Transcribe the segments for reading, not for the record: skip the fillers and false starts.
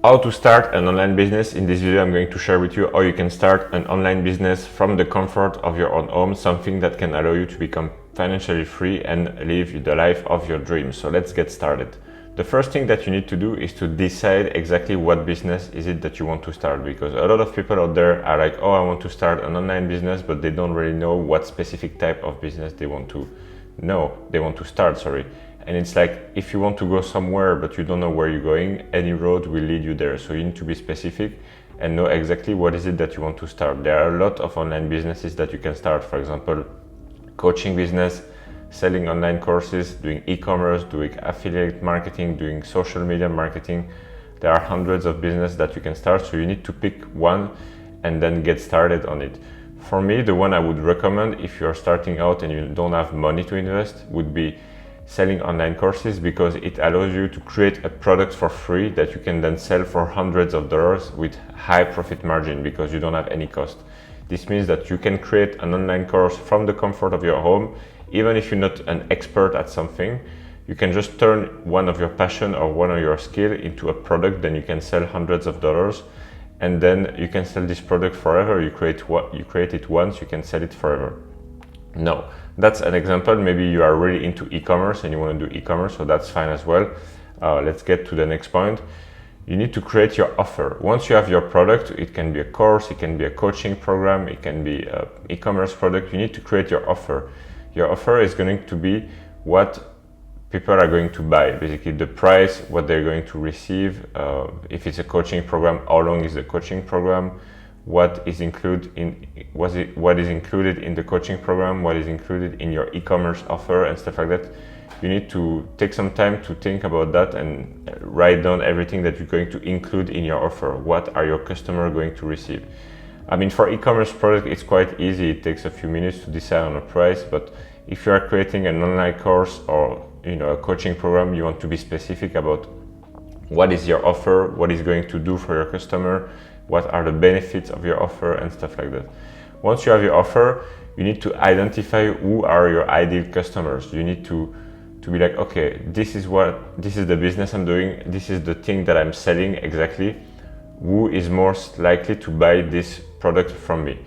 how to start an online business. In this video, I'm going to share with you how you can start an online business from the comfort of your own home, something that can allow you to become financially free and live the life of your dreams. So let's get started. The first thing that you need to do is to decide exactly what business is it that you want to start, because a lot of people out there are like, oh, I want to start an online business, but they don't really know what specific type of business they want to start. And it's like, if you want to go somewhere but you don't know where you're going, any road will lead you there. So you need to be specific and know exactly what is it that you want to start. There are a lot of online businesses that you can start. For example, coaching business, selling online courses, doing e-commerce, doing affiliate marketing, doing social media marketing. There are hundreds of businesses that you can start. So you need to pick one and then get started on it. For me, the one I would recommend if you're starting out and you don't have money to invest would be selling online courses, because it allows you to create a product for free that you can then sell for hundreds of dollars with high profit margin, because you don't have any cost. This means that you can create an online course from the comfort of your home. Even if you're not an expert at something, you can just turn one of your passion or one of your skill into a product, then you can sell hundreds of dollars, and then you can sell this product forever. You create it once, you can sell it forever. No, that's an example. Maybe you are really into e-commerce and you want to do e-commerce, so that's fine as well. Let's get to the next point. You need to create your offer. Once you have your product, it can be a course, it can be a coaching program, it can be an e-commerce product. You need to create your offer. Your offer is going to be what people are going to buy, basically the price, what they're going to receive. If it's a coaching program, how long is the coaching program? What is included in the coaching program, what is included in your e-commerce offer, and stuff like that. You need to take some time to think about that and write down everything that you're going to include in your offer. What are your customers going to receive? I mean, for e-commerce product, it's quite easy. It takes a few minutes to decide on a price, but if you are creating an online course or a coaching program, you want to be specific about what is your offer, what is going to do for your customer, what are the benefits of your offer, and stuff like that. Once you have your offer, you need to identify who are your ideal customers. You need to be like, okay, this is the business I'm doing, this is the thing that I'm selling exactly. Who is most likely to buy this product from me?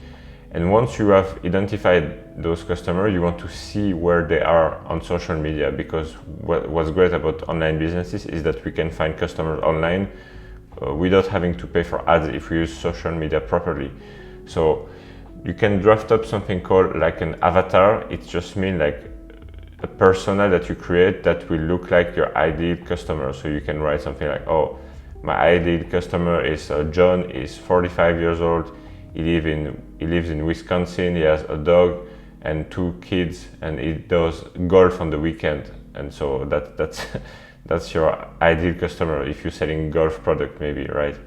And once you have identified those customers, you want to see where they are on social media, because what's great about online businesses is that we can find customers online without having to pay for ads if we use social media properly. So you can draft up something called like an avatar. It just means like a persona that you create that will look like your ideal customer. So you can write something like, oh, my ideal customer is John, is 45 years old, he lives in Wisconsin, he has a dog and 2 kids, and he does golf on the weekend. And so that's your ideal customer if you're selling golf product, maybe, right?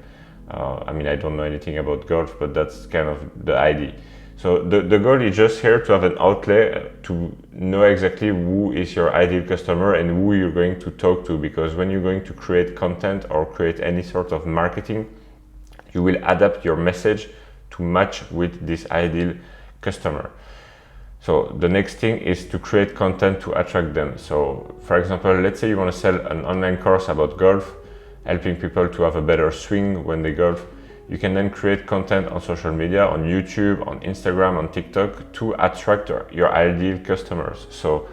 I mean, I don't know anything about golf, but that's kind of the idea. So the goal is just here to have an outlet to know exactly who is your ideal customer and who you're going to talk to, because when you're going to create content or create any sort of marketing, you will adapt your message to match with this ideal customer. So the next thing is to create content to attract them. So for example, let's say you want to sell an online course about golf, helping people to have a better swing when they golf. You can then create content on social media, on YouTube, on Instagram, on TikTok, to attract your ideal customers. So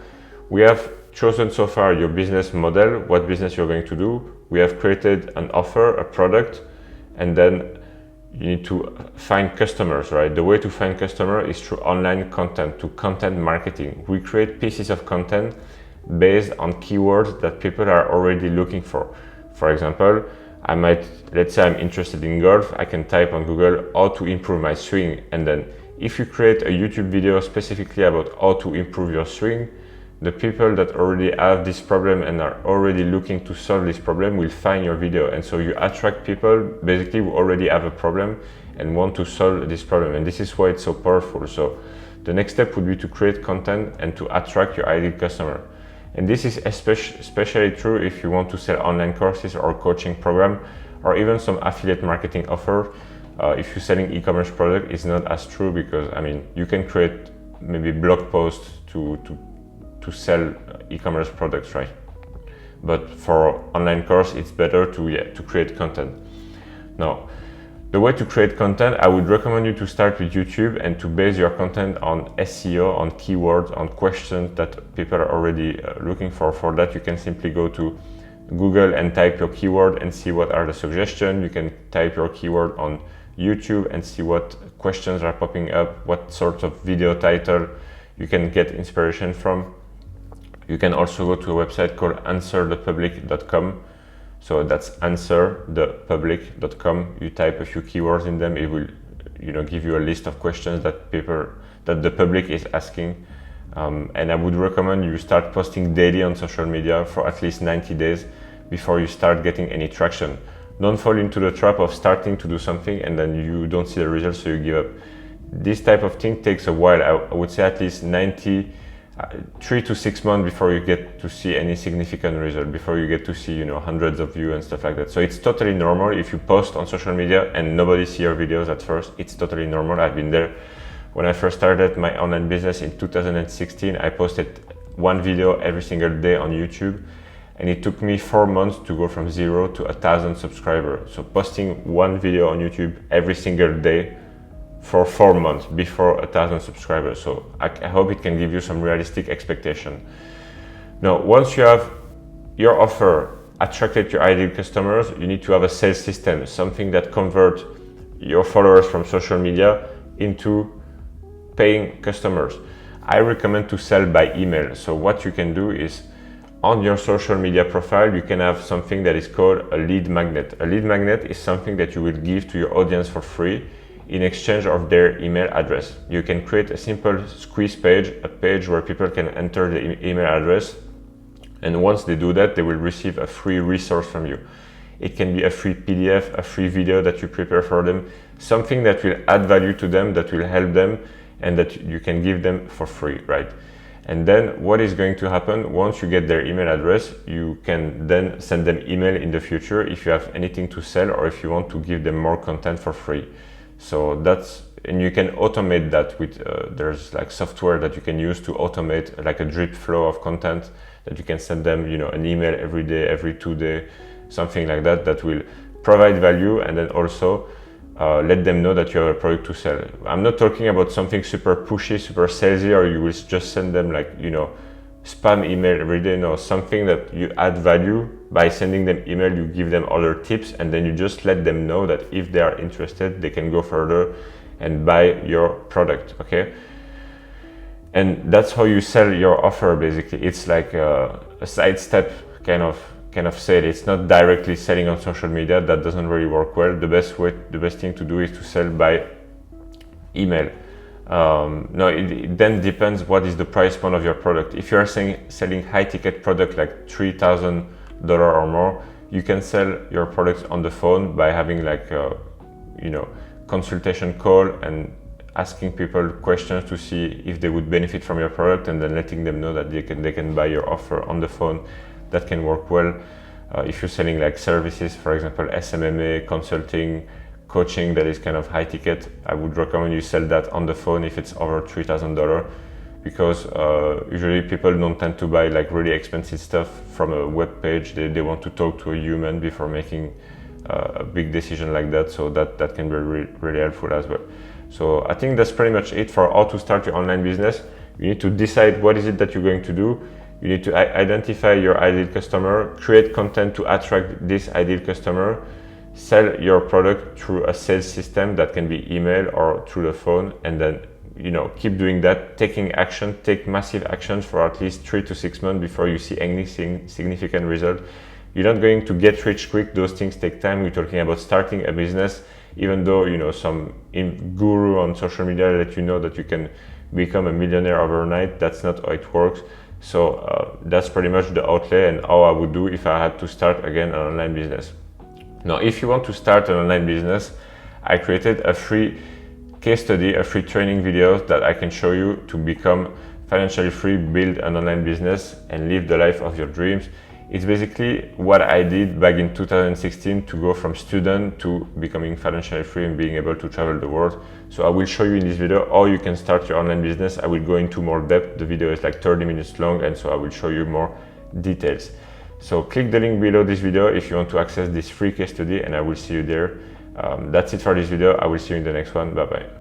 we have chosen so far your business model, what business you're going to do. We have created an offer, a product, and then you need to find customers, right? The way to find customers is through online content, to content marketing. We create pieces of content based on keywords that people are already looking for. For example, let's say I'm interested in golf, I can type on Google how to improve my swing, and then if you create a YouTube video specifically about how to improve your swing, the people that already have this problem and are already looking to solve this problem will find your video. And so you attract people basically who already have a problem and want to solve this problem. And this is why it's so powerful. So the next step would be to create content and to attract your ideal customer. And this is especially true if you want to sell online courses or coaching program, or even some affiliate marketing offer. If you're selling e-commerce product, it's not as true, because I mean, you can create maybe blog posts to sell e-commerce products, right? But for online course, it's better to create content. Now, the way to create content, I would recommend you to start with YouTube and to base your content on SEO, on keywords, on questions that people are already looking for. For that, you can simply go to Google and type your keyword and see what are the suggestions. You can type your keyword on YouTube and see what questions are popping up, what sort of video title you can get inspiration from. You can also go to a website called answerthepublic.com. So that's answerthepublic.com. You type a few keywords in them, it will give you a list of questions that the public is asking. And I would recommend you start posting daily on social media for at least 90 days before you start getting any traction. Don't fall into the trap of starting to do something and then you don't see the results, so you give up. This type of thing takes a while. I would say at least 3 to 6 months before you get to see any significant result, before you get to see hundreds of views and stuff like that. So it's totally normal if you post on social media and nobody see your videos at first. It's totally normal. I've been there. When I first started my online business in 2016, I posted one video every single day on YouTube, and it took me 4 months to go from 0 to 1,000 subscribers. So posting one video on YouTube every single day for 4 months before 1,000 subscribers. So I hope it can give you some realistic expectation. Now, once you have your offer attracted your ideal customers, you need to have a sales system, something that converts your followers from social media into paying customers. I recommend to sell by email. So what you can do is on your social media profile, you can have something that is called a lead magnet. A lead magnet is something that you will give to your audience for free in exchange of their email address. You can create a simple squeeze page, a page where people can enter the email address, and once they do that, they will receive a free resource from you. It can be a free PDF, a free video that you prepare for them, something that will add value to them, that will help them, and that you can give them for free, right? And then what is going to happen once you get their email address, you can then send them email in the future if you have anything to sell or if you want to give them more content for free. So and you can automate that with, there's like software that you can use to automate like a drip flow of content that you can send them, an email every day, every 2 days, something like that, that will provide value and then also let them know that you have a product to sell. I'm not talking about something super pushy, super salesy, or you will just send them like, spam email every day. No, something that you add value by sending them email, you give them other tips, and then you just let them know that if they are interested, they can go further and buy your product, okay? And that's how you sell your offer, basically. It's like a sidestep kind of said. It's not directly selling on social media. That doesn't really work well. The best thing to do is to sell by email. No, it then depends what is the price point of your product. If you are selling high ticket product like $3,000 or more, you can sell your products on the phone by having like a, consultation call and asking people questions to see if they would benefit from your product, and then letting them know that they can buy your offer on the phone. That can work well. If you're selling like services, for example, SMMA, consulting, coaching, that is kind of high ticket, I would recommend you sell that on the phone if it's over $3,000, because usually people don't tend to buy like really expensive stuff from a web page. They want to talk to a human before making a big decision like that. So that can be really helpful as well. So I think that's pretty much it for how to start your online business. You need to decide what is it that you're going to do. You need to identify your ideal customer, create content to attract this ideal customer, sell your product through a sales system that can be email or through the phone, and then keep doing that, taking action, take massive actions for at least 3 to 6 months before you see any significant result. You're not going to get rich quick. Those things take time. We're talking about starting a business, even though some guru on social media let you know that you can become a millionaire overnight. That's not how it works. So that's pretty much the outlay and how I would do if I had to start again an online business. Now, if you want to start an online business, I created a free case study, a free training video that I can show you to become financially free, build an online business, and live the life of your dreams. It's basically what I did back in 2016 to go from student to becoming financially free and being able to travel the world. So I will show you in this video how you can start your online business. I will go into more depth. The video is like 30 minutes long, and so I will show you more details. So click the link below this video if you want to access this free case study, and I will see you there. That's it for this video. I will see you in the next one. Bye bye.